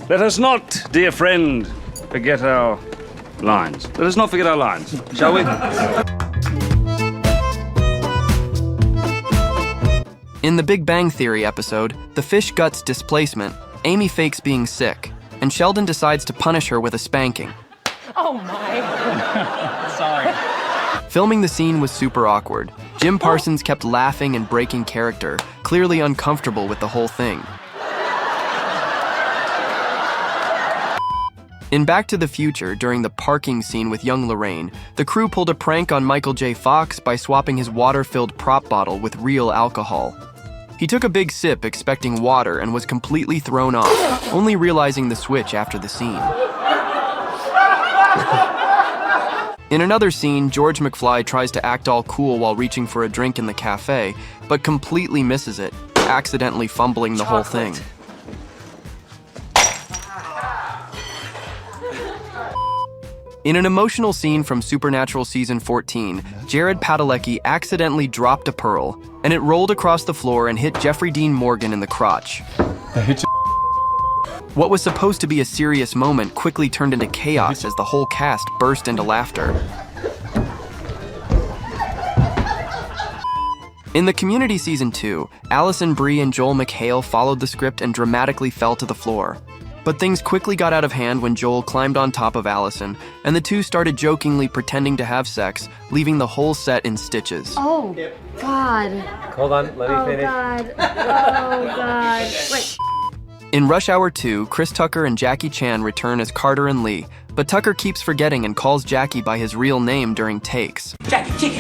Let us not, dear friend, forget our lines. Let us not forget our lines, shall we? In the Big Bang Theory episode, The Fish Guts Displacement, Amy fakes being sick, and Sheldon decides to punish her with a spanking. Oh my. Sorry. Filming the scene was super awkward. Jim Parsons kept laughing and breaking character, clearly uncomfortable with the whole thing. In Back to the Future, during the parking scene with young Lorraine, the crew pulled a prank on Michael J. Fox by swapping his water-filled prop bottle with real alcohol. He took a big sip expecting water and was completely thrown off, only realizing the switch after the scene. In another scene, George McFly tries to act all cool while reaching for a drink in the cafe, but completely misses it, accidentally fumbling the whole thing. In an emotional scene from Supernatural Season 14, Jared Padalecki accidentally dropped a pearl, and it rolled across the floor and hit Jeffrey Dean Morgan in the crotch. What was supposed to be a serious moment quickly turned into chaos as the whole cast burst into laughter. In the Community Season 2, Allison Brie and Joel McHale followed the script and dramatically fell to the floor. But things quickly got out of hand when Joel climbed on top of Allison, and the two started jokingly pretending to have sex, leaving the whole set in stitches. Oh, God. Hold on, let me finish. God. Oh, God. Wait. In Rush Hour 2, Chris Tucker and Jackie Chan return as Carter and Lee, but Tucker keeps forgetting and calls Jackie by his real name during takes. Jackie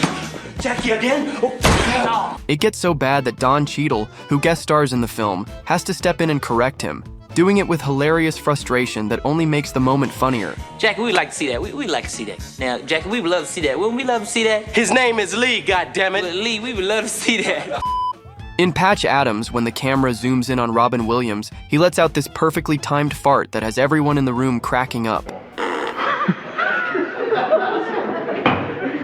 again? Oh. It gets so bad that Don Cheadle, who guest stars in the film, has to step in and correct him, doing it with hilarious frustration that only makes the moment funnier. Jackie, we would like to see that. We like to see that. Now, Jackie, we would love to see that. Wouldn't we love to see that? His name is Lee, goddammit. Lee, we would love to see that. In Patch Adams, when the camera zooms in on Robin Williams, he lets out this perfectly timed fart that has everyone in the room cracking up.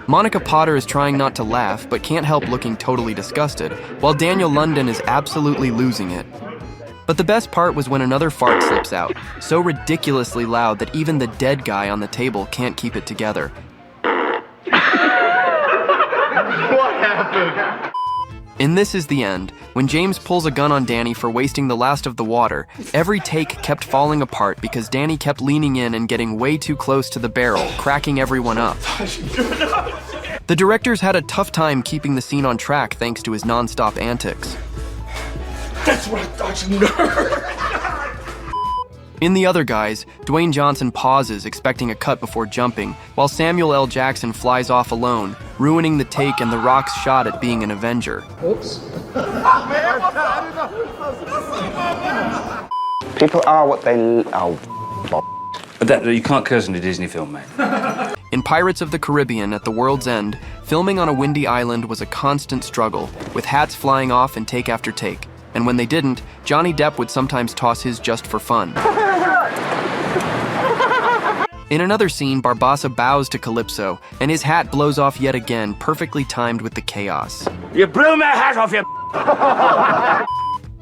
Monica Potter is trying not to laugh, but can't help looking totally disgusted, while Daniel London is absolutely losing it. But the best part was when another fart slips out, so ridiculously loud that even the dead guy on the table can't keep it together. What happened? In This Is the End, when James pulls a gun on Danny for wasting the last of the water, every take kept falling apart because Danny kept leaning in and getting way too close to the barrel, cracking everyone up. The directors had a tough time keeping the scene on track thanks to his non-stop antics. That's what I thought you heard. In The Other Guys, Dwayne Johnson pauses, expecting a cut before jumping, while Samuel L. Jackson flies off alone, ruining the take and The Rock's shot at being an Avenger. Oops. People are what they... Oh, But you can't curse in a Disney film, mate. In Pirates of the Caribbean at the World's End, filming on a windy island was a constant struggle, with hats flying off in take after take. And when they didn't, Johnny Depp would sometimes toss his just for fun. In another scene, Barbassa bows to Calypso, and his hat blows off yet again, perfectly timed with the chaos. You blew my hat off, you...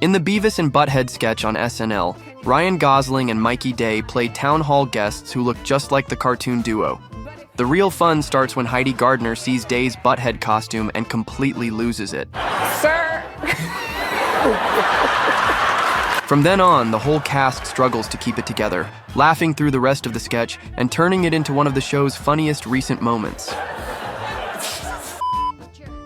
In the Beavis and Butthead sketch on SNL, Ryan Gosling and Mikey Day play town hall guests who look just like the cartoon duo. The real fun starts when Heidi Gardner sees Day's Butthead costume and completely loses it. Sir! From then on, the whole cast struggles to keep it together, laughing through the rest of the sketch and turning it into one of the show's funniest recent moments.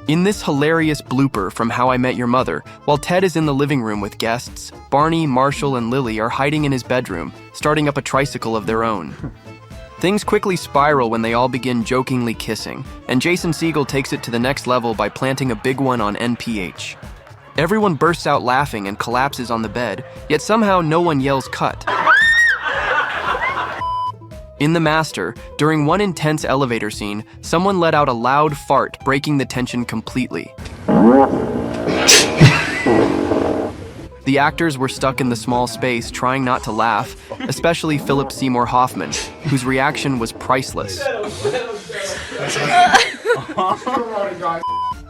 In this hilarious blooper from How I Met Your Mother, while Ted is in the living room with guests, Barney, Marshall, and Lily are hiding in his bedroom, starting up a tricycle of their own. Things quickly spiral when they all begin jokingly kissing, and Jason Segel takes it to the next level by planting a big one on NPH. Everyone bursts out laughing and collapses on the bed, yet somehow no one yells cut. In The Master, during one intense elevator scene, someone let out a loud fart, breaking the tension completely. The actors were stuck in the small space trying not to laugh, especially Philip Seymour Hoffman, whose reaction was priceless.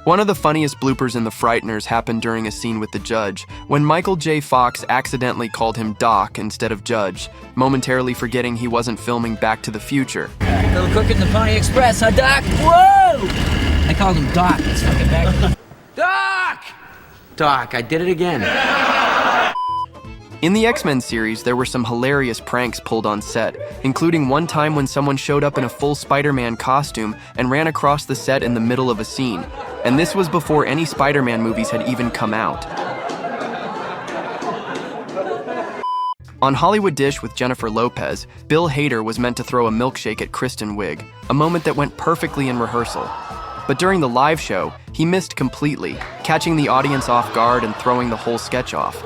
One of the funniest bloopers in The Frighteners happened during a scene with the judge, when Michael J. Fox accidentally called him Doc instead of Judge, momentarily forgetting he wasn't filming Back to the Future. Little crook in the Pony Express, huh, Doc? Whoa! I called him Doc. It's fucking back. Doc! Doc, I did it again. In the X-Men series, there were some hilarious pranks pulled on set, including one time when someone showed up in a full Spider-Man costume and ran across the set in the middle of a scene. And this was before any Spider-Man movies had even come out. On Hollywood Dish with Jennifer Lopez, Bill Hader was meant to throw a milkshake at Kristen Wiig, a moment that went perfectly in rehearsal. But during the live show, he missed completely, catching the audience off guard and throwing the whole sketch off.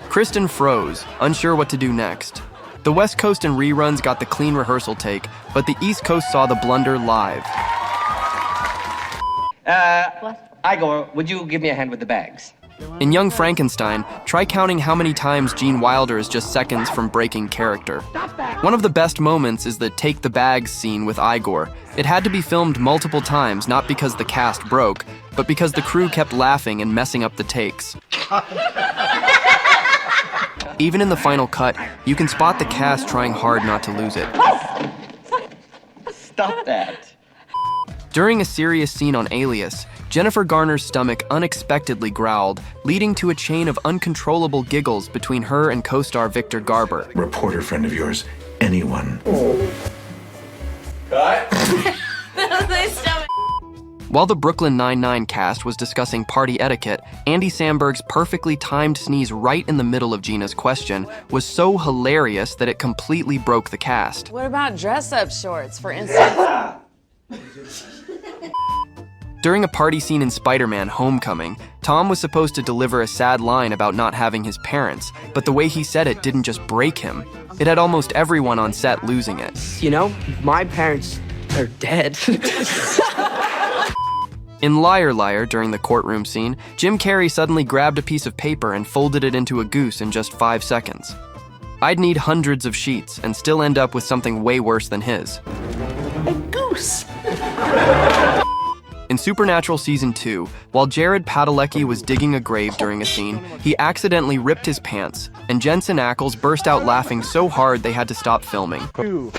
Kristen froze, unsure what to do next. The West Coast and reruns got the clean rehearsal take, but the East Coast saw the blunder live. Igor, would you give me a hand with the bags? In Young Frankenstein, try counting how many times Gene Wilder is just seconds from breaking character. One of the best moments is the take the bags scene with Igor. It had to be filmed multiple times, not because the cast broke, but because the crew kept laughing and messing up the takes. Even in the final cut, you can spot the cast trying hard not to lose it. Stop that. During a serious scene on Alias, Jennifer Garner's stomach unexpectedly growled, leading to a chain of uncontrollable giggles between her and co-star Victor Garber. Reporter friend of yours, anyone. While the Brooklyn Nine-Nine cast was discussing party etiquette, Andy Samberg's perfectly timed sneeze right in the middle of Gina's question was so hilarious that it completely broke the cast. What about dress-up shorts, for instance? During a party scene in Spider-Man: Homecoming, Tom was supposed to deliver a sad line about not having his parents, but the way he said it didn't just break him. It had almost everyone on set losing it. You know, my parents are dead. In Liar Liar, during the courtroom scene, Jim Carrey suddenly grabbed a piece of paper and folded it into a goose in just 5 seconds. I'd need hundreds of sheets and still end up with something way worse than his. A goose! In Supernatural Season 2, while Jared Padalecki was digging a grave during a scene, he accidentally ripped his pants, and Jensen Ackles burst out laughing so hard they had to stop filming. I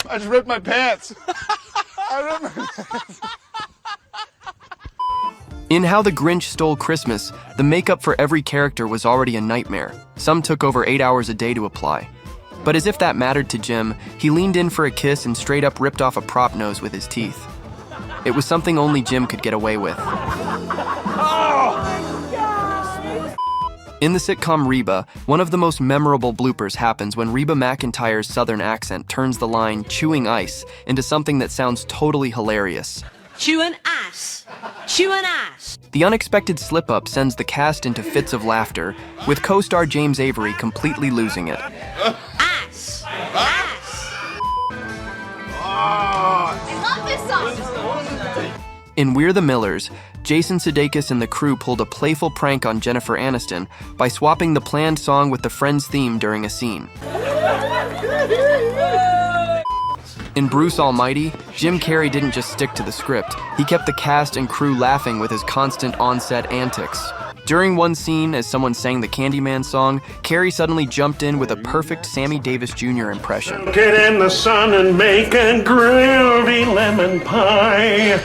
just ripped my pants. I ripped my pants. In How the Grinch Stole Christmas, the makeup for every character was already a nightmare. Some took over 8 hours a day to apply. But as if that mattered to Jim, he leaned in for a kiss and straight up ripped off a prop nose with his teeth. It was something only Jim could get away with. In the sitcom Reba, one of the most memorable bloopers happens when Reba McEntire's southern accent turns the line "chewing ice" into something that sounds totally hilarious. Chewing ice. Chewing ice. The unexpected slip-up sends the cast into fits of laughter, with co-star James Avery completely losing it. Ice. Ice. I love this song. In We're the Millers, Jason Sudeikis and the crew pulled a playful prank on Jennifer Aniston by swapping the planned song with the Friends theme during a scene. In Bruce Almighty, Jim Carrey didn't just stick to the script. He kept the cast and crew laughing with his constant on-set antics. During one scene, as someone sang the Candyman song, Carrey suddenly jumped in with a perfect Sammy Davis Jr. impression. Get in the sun and make a groovy lemon pie.